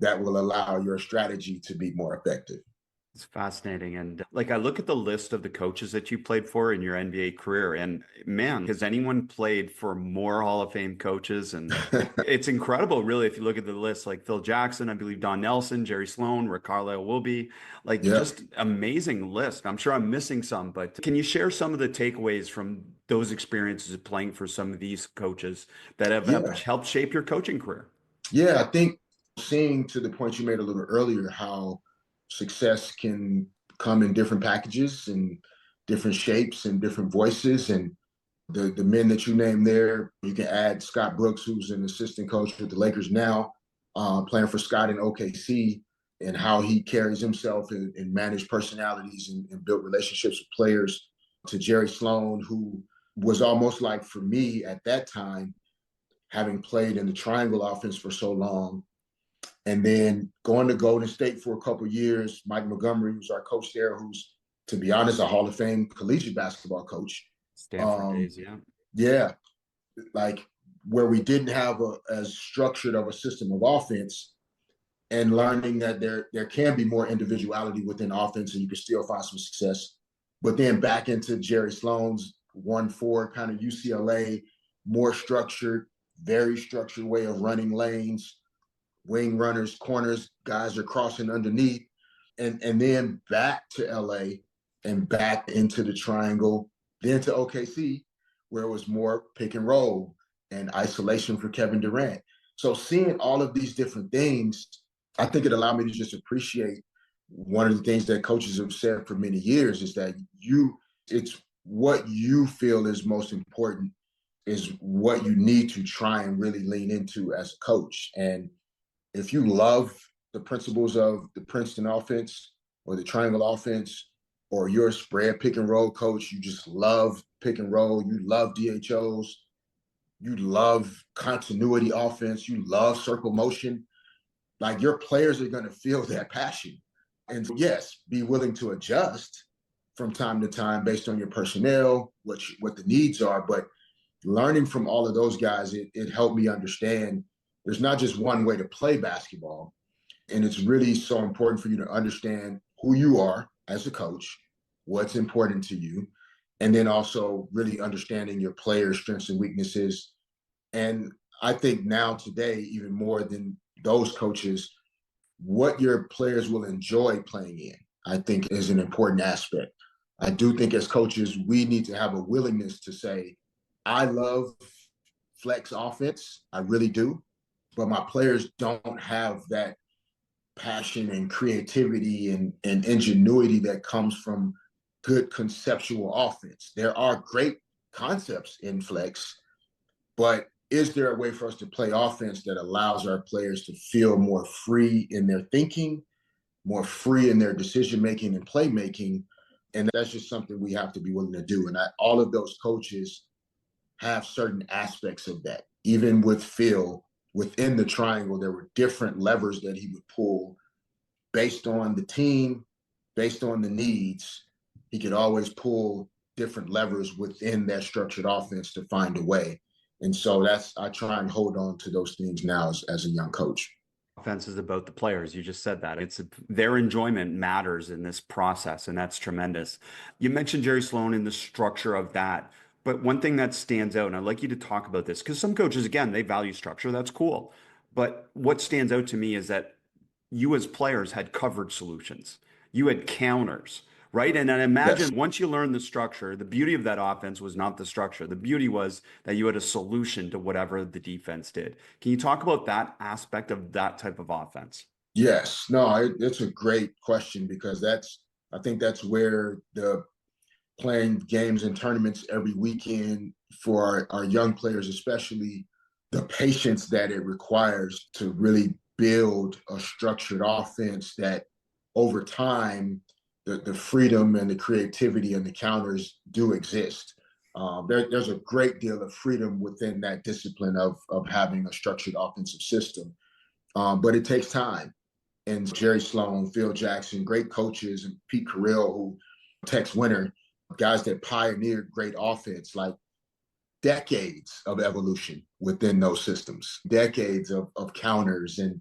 that will allow your strategy to be more effective. It's fascinating. And like I look at the list of the coaches that you played for in your NBA career, and man, has anyone played for more Hall of Fame coaches? And it's incredible, really, if you look at the list, like Phil Jackson, I believe Don Nelson, Jerry Sloan, Rick Carlisle will be like Yeah. just amazing list. I'm sure I'm missing some, but can you share some of the takeaways from those experiences of playing for some of these coaches that have Yeah. helped shape your coaching career? Yeah. I think seeing to the point you made a little earlier, how success can come in different packages and different shapes and different voices. And the men that you named there, you can add Scott Brooks, who's an assistant coach with the Lakers now, playing for Scott in OKC, and how he carries himself and managed personalities and built relationships with players, to Jerry Sloan, who was almost like, for me at that time, having played in the triangle offense for so long, and then going to Golden State for a couple of years. Mike Montgomery, who's our coach there, who's, to be honest, a Hall of Fame collegiate basketball coach. Stanford Um, days, yeah. yeah, like where we didn't have as structured of a system of offense, and learning that there can be more individuality within offense and you can still find some success. But then back into Jerry Sloan's 1-4 kind of UCLA, more structured, very structured way of running lanes, wing runners, corners, guys are crossing underneath, and then back to LA and back into the triangle, then to OKC, where it was more pick and roll and isolation for Kevin Durant. So seeing all of these different things, I think it allowed me to just appreciate one of the things that coaches have said for many years is that it's what you feel is most important is what you need to try and really lean into as a coach. And if you love the principles of the Princeton offense or the triangle offense, or you're a spread pick and roll coach, you just love pick and roll, you love DHOs, you love continuity offense, you love circle motion, like your players are going to feel that passion. And yes, be willing to adjust from time to time based on your personnel, what the needs are. But learning from all of those guys, it helped me understand there's not just one way to play basketball. And it's really so important for you to understand who you are as a coach, what's important to you, and then also really understanding your players' strengths and weaknesses. And I think now today, even more than those coaches, what your players will enjoy playing in, I think is an important aspect. I do think as coaches, we need to have a willingness to say, I love flex offense. I really do. But my players don't have that passion and creativity and ingenuity that comes from good conceptual offense. There are great concepts in flex, but is there a way for us to play offense that allows our players to feel more free in their thinking, more free in their decision making and playmaking? And that's just something we have to be willing to do. And all of those coaches have certain aspects of that. Even with Phil, within the triangle, there were different levers that he would pull based on the team, based on the needs. He could always pull different levers within that structured offense to find a way. And so I try and hold on to those things now as a young coach. Offense is about the players. You just said that. Their enjoyment matters in this process, and that's tremendous. You mentioned Jerry Sloan and the structure of that. But one thing that stands out, and I'd like you to talk about this, because some coaches, again, they value structure. That's cool. But what stands out to me is that you as players had covered solutions. You had counters, right? And I Yes. imagine once you learned the structure, the beauty of that offense was not the structure. The beauty was that you had a solution to whatever the defense did. Can you talk about that aspect of that type of offense? Yes. No, it's a great question because I think that's where the playing games and tournaments every weekend for our young players, especially the patience that it requires to really build a structured offense that over time, the freedom and the creativity and the counters do exist. There's a great deal of freedom within that discipline of having a structured offensive system, but it takes time. And Jerry Sloan, Phil Jackson, great coaches, and Pete Carril, who Tex Winter, guys that pioneered great offense, like decades of evolution within those systems, decades of counters and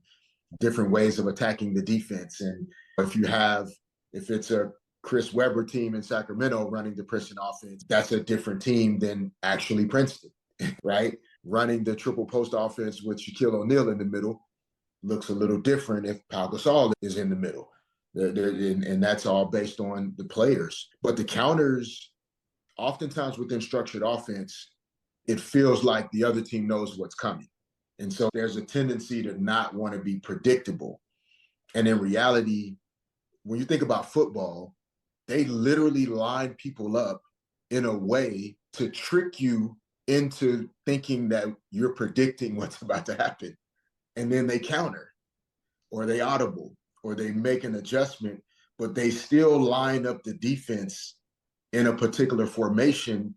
different ways of attacking the defense. And if it's a Chris Webber team in Sacramento running the Princeton offense, that's a different team than actually Princeton, right? Running the triple post offense with Shaquille O'Neal in the middle looks a little different if Pau Gasol is in the middle. And that's all based on the players. But the counters, oftentimes within structured offense, it feels like the other team knows what's coming. And so there's a tendency to not want to be predictable. And in reality, when you think about football, they literally line people up in a way to trick you into thinking that you're predicting what's about to happen. And then they counter or they audible or they make an adjustment, but they still line up the defense in a particular formation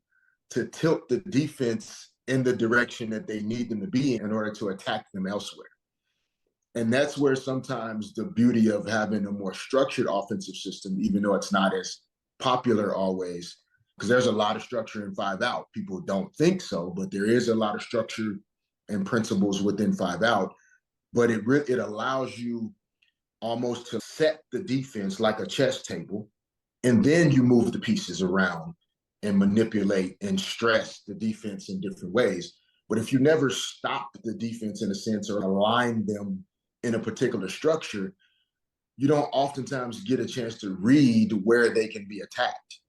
to tilt the defense in the direction that they need them to be in order to attack them elsewhere. And that's where sometimes the beauty of having a more structured offensive system, even though it's not as popular always, because there's a lot of structure in 5-out. People don't think so, but there is a lot of structure and principles within 5-out. But it allows you almost to set the defense like a chess table, and then you move the pieces around and manipulate and stress the defense in different ways. But if you never stop the defense in a sense or align them in a particular structure, you don't oftentimes get a chance to read where they can be attacked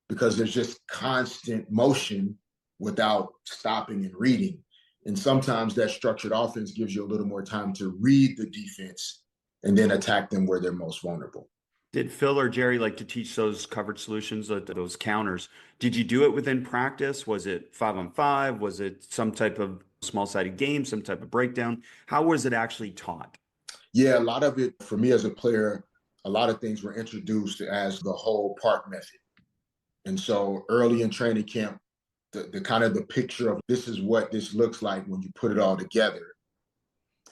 because there's just constant motion without stopping and reading. And sometimes that structured offense gives you a little more time to read the defense and then attack them where they're most vulnerable. Did Phil or Jerry like to teach those covered solutions, those counters? Did you do it within practice? Was it 5-on-5? Was it some type of small-sided game, some type of breakdown? How was it actually taught? Yeah, a lot of it for me as a player, a lot of things were introduced as the whole part method. And so early in training camp, the kind of the picture of this is what this looks like when you put it all together.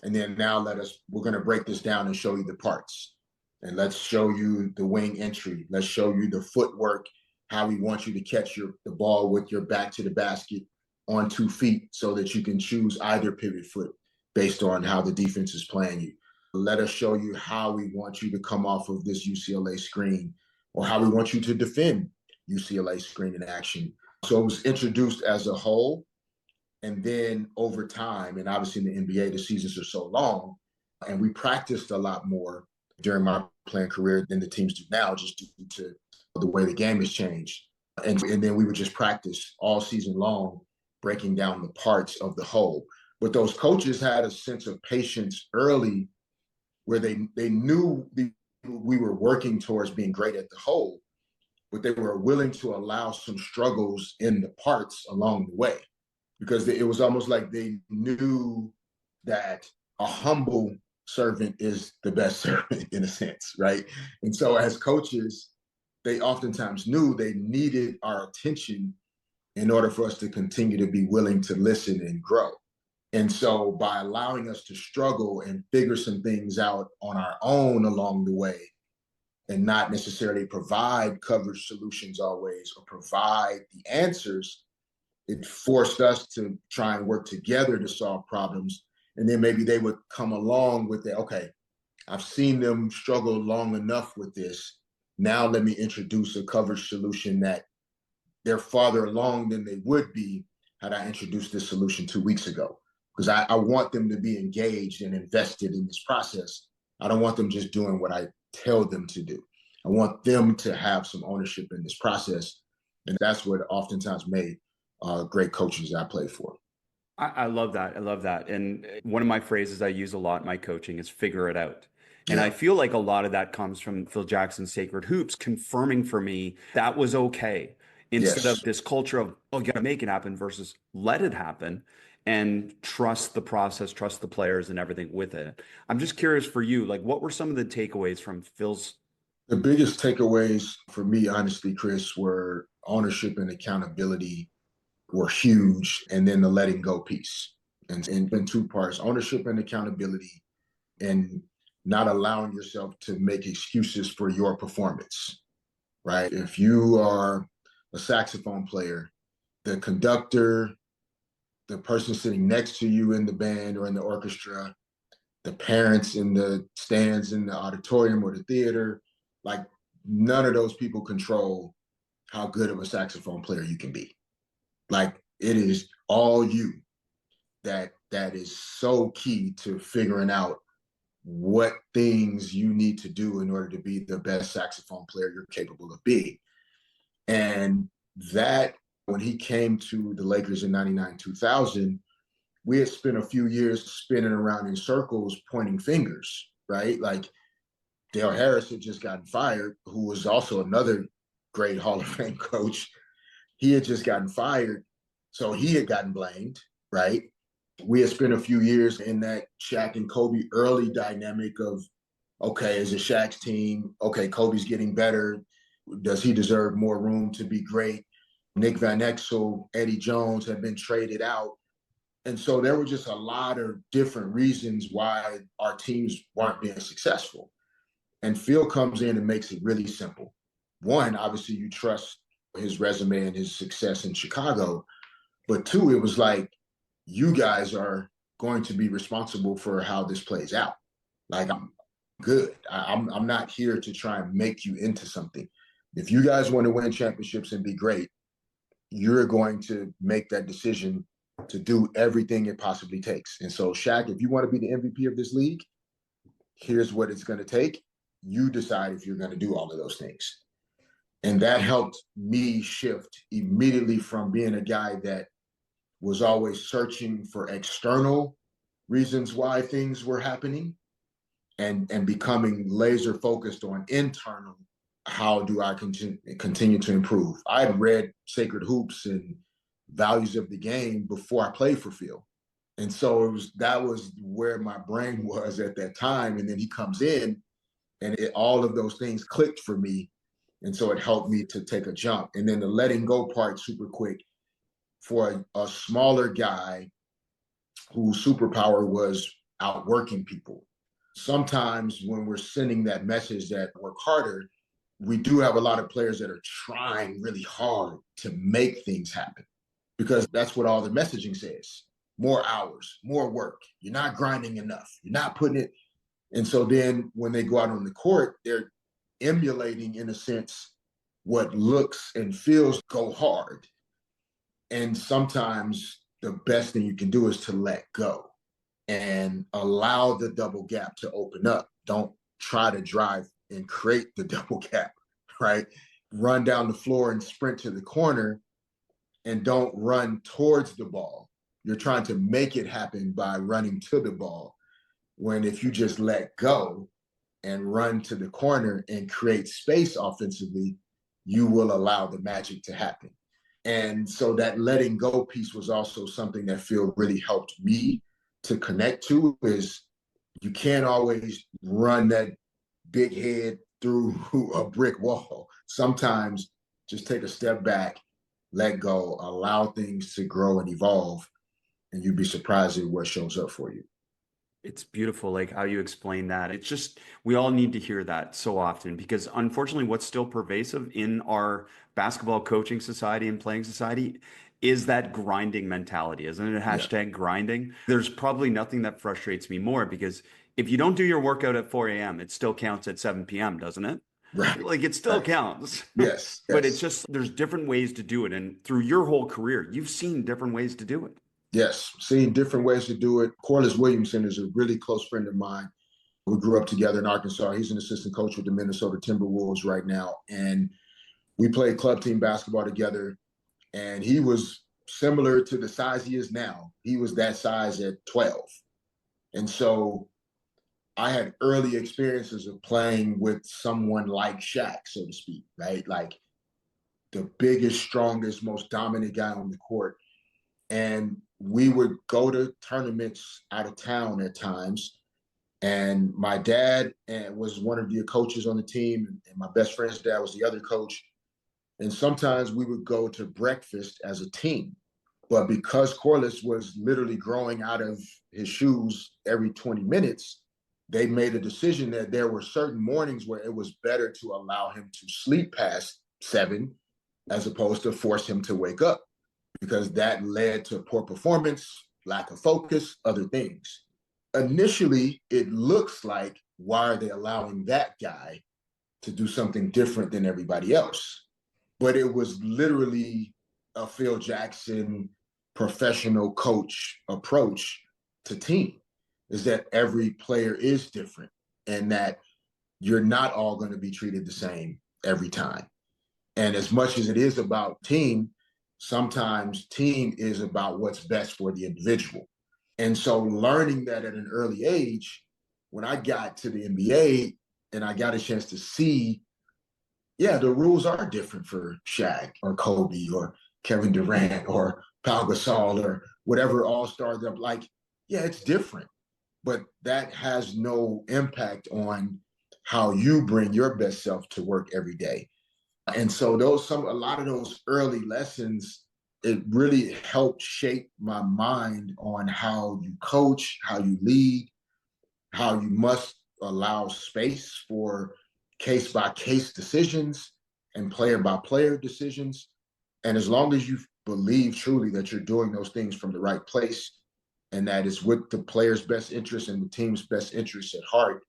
And then now we're going to break this down and show you the parts. And let's show you the wing entry. Let's show you the footwork, how we want you to catch the ball with your back to the basket on 2 feet so that you can choose either pivot foot based on how the defense is playing you. Let us show you how we want you to come off of this UCLA screen or how we want you to defend UCLA screen in action. So it was introduced as a whole. And then over time, and obviously in the NBA, the seasons are so long, and we practiced a lot more during my playing career than the teams do now, just due to the way the game has changed. And then we would just practice all season long, breaking down the parts of the whole. But those coaches had a sense of patience early where they knew we were working towards being great at the whole, but they were willing to allow some struggles in the parts along the way, because it was almost like they knew that a humble servant is the best servant in a sense, right? And so as coaches, they oftentimes knew they needed our attention in order for us to continue to be willing to listen and grow. And so by allowing us to struggle and figure some things out on our own along the way, and not necessarily provide coverage solutions always or provide the answers, it forced us to try and work together to solve problems. And then maybe they would come along with it. Okay, I've seen them struggle long enough with this. Now let me introduce a coverage solution that they're farther along than they would be had I introduced this solution 2 weeks ago. Because I want them to be engaged and invested in this process. I don't want them just doing what I tell them to do. I want them to have some ownership in this process. And that's what oftentimes made great coaches I played for. I love that. I love that. And one of my phrases I use a lot in my coaching is figure it out. And I Yeah. feel like a lot of that comes from Phil Jackson's Sacred Hoops, confirming for me that was okay. Instead of Yes. this culture of, oh, you got to make it happen versus let it happen and trust the process, trust the players and everything with it. I'm just curious for you, like, what were some of the takeaways from Phil's? The biggest takeaways for me, honestly, Chris, were ownership and accountability were huge. And then the letting go piece. And in two parts, ownership and accountability, and not allowing yourself to make excuses for your performance, right? If you are a saxophone player, the conductor, the person sitting next to you in the band or in the orchestra, the parents in the stands in the auditorium or the theater, like none of those people control how good of a saxophone player you can be. Like it is all you. That is so key to figuring out what things you need to do in order to be the best saxophone player you're capable of being. And that, when he came to the Lakers in 99, 2000, we had spent a few years spinning around in circles, pointing fingers, right? Like Dale Harris had just gotten fired, who was also another great Hall of Fame coach. He had just gotten fired, so he had gotten blamed, right? We had spent a few years in that Shaq and Kobe early dynamic of, okay, is it Shaq's team? Okay, Kobe's getting better. Does he deserve more room to be great? Nick Van Exel, Eddie Jones had been traded out. And so there were just a lot of different reasons why our teams weren't being successful. And Phil comes in and makes it really simple. One, obviously, you trust his resume and his success in Chicago. But two, it was like, you guys are going to be responsible for how this plays out. Like, I'm good. I'm not here to try and make you into something. If you guys want to win championships and be great, you're going to make that decision to do everything it possibly takes. And so, Shaq, if you want to be the MVP of this league, here's what it's going to take. You decide if you're going to do all of those things. And that helped me shift immediately from being a guy that was always searching for external reasons why things were happening and becoming laser focused on internal. How do I continue to improve? I had read Sacred Hoops and Values of the Game before I played for Phil. And so that was where my brain was at that time. And then he comes in and all of those things clicked for me. And so it helped me to take a jump. And then the letting go part, super quick, for a smaller guy whose superpower was outworking people. Sometimes when we're sending that message that work harder, we do have a lot of players that are trying really hard to make things happen, because that's what all the messaging says. More hours, more work. You're not grinding enough. You're not putting it. And so then when they go out on the court, they're emulating, in a sense, what looks and feels go hard. And sometimes the best thing you can do is to let go and allow the double gap to open up. Don't try to drive and create the double gap, right? Run down the floor and sprint to the corner, and don't run towards the ball. You're trying to make it happen by running to the ball. when if you just let go and run to the corner and create space offensively, you will allow the magic to happen. And so that letting go piece was also something that Phil really helped me to connect to is you can't always run that big head through a brick wall. Sometimes just take a step back, let go, allow things to grow and evolve, and you'd be surprised at what shows up for you. It's beautiful, like how you explain that. It's just, we all need to hear that so often because unfortunately, what's still pervasive in our basketball coaching society and playing society is that grinding mentality, isn't it? Yeah. Hashtag grinding. There's probably nothing that frustrates me more because if you don't do your workout at 4 a.m., it still counts at 7 p.m., doesn't it? Right. Like it still Right. counts. Yes. But it's Yes. just, there's different ways to do it. And through your whole career, you've seen different ways to do it. Yes. Seeing different ways to do it. Corliss Williamson is a really close friend of mine. We grew up together in Arkansas. He's an assistant coach with the Minnesota Timberwolves right now. And we played club team basketball together. And he was similar to the size he is now. He was that size at 12. And so I had early experiences of playing with someone like Shaq, so to speak, right? Like the biggest, strongest, most dominant guy on the court. And we would go to tournaments out of town at times. And my dad was one of the coaches on the team, and my best friend's dad was the other coach. And sometimes we would go to breakfast as a team. But because Corliss was literally growing out of his shoes every 20 minutes, they made a decision that there were certain mornings where it was better to allow him to sleep past 7 as opposed to force him to wake up, because that led to poor performance, lack of focus, other things. Initially, it looks like, why are they allowing that guy to do something different than everybody else? But it was literally a Phil Jackson professional coach approach to team, is that every player is different and that you're not all going to be treated the same every time. And as much as it is about team, sometimes team is about what's best for the individual. And so learning that at an early age, when I got to the NBA and I got a chance to see, yeah, the rules are different for Shaq or Kobe or Kevin Durant or Pau Gasol or whatever all-stars up. Like, yeah, it's different, but that has no impact on how you bring your best self to work every day. And so a lot of those early lessons, it really helped shape my mind on how you coach, how you lead, how you must allow space for case by case decisions and player by player decisions. And as long as you believe truly that you're doing those things from the right place and that is with the player's best interest and the team's best interest at heart,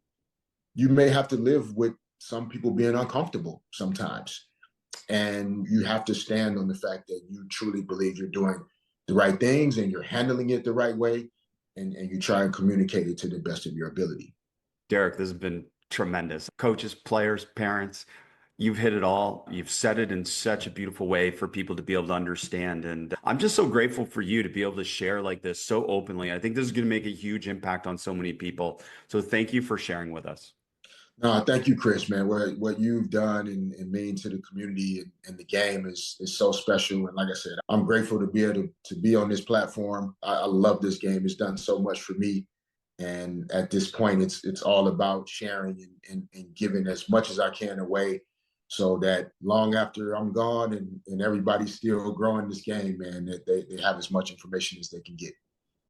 you may have to live with some people being uncomfortable sometimes. And you have to stand on the fact that you truly believe you're doing the right things and you're handling it the right way, and you try and communicate it to the best of your ability. Derek, this has been tremendous. Coaches, players, parents, you've hit it all. You've said it in such a beautiful way for people to be able to understand. And I'm just so grateful for you to be able to share like this so openly. I think this is going to make a huge impact on so many people. So thank you for sharing with us. No, thank you, Chris, man. What you've done and mean to the community and the game is so special. And like I said, I'm grateful to be able to be on this platform. I love this game. It's done so much for me. And at this point, it's all about sharing and giving as much as I can away so that long after I'm gone and everybody's still growing this game, man, that they have as much information as they can get.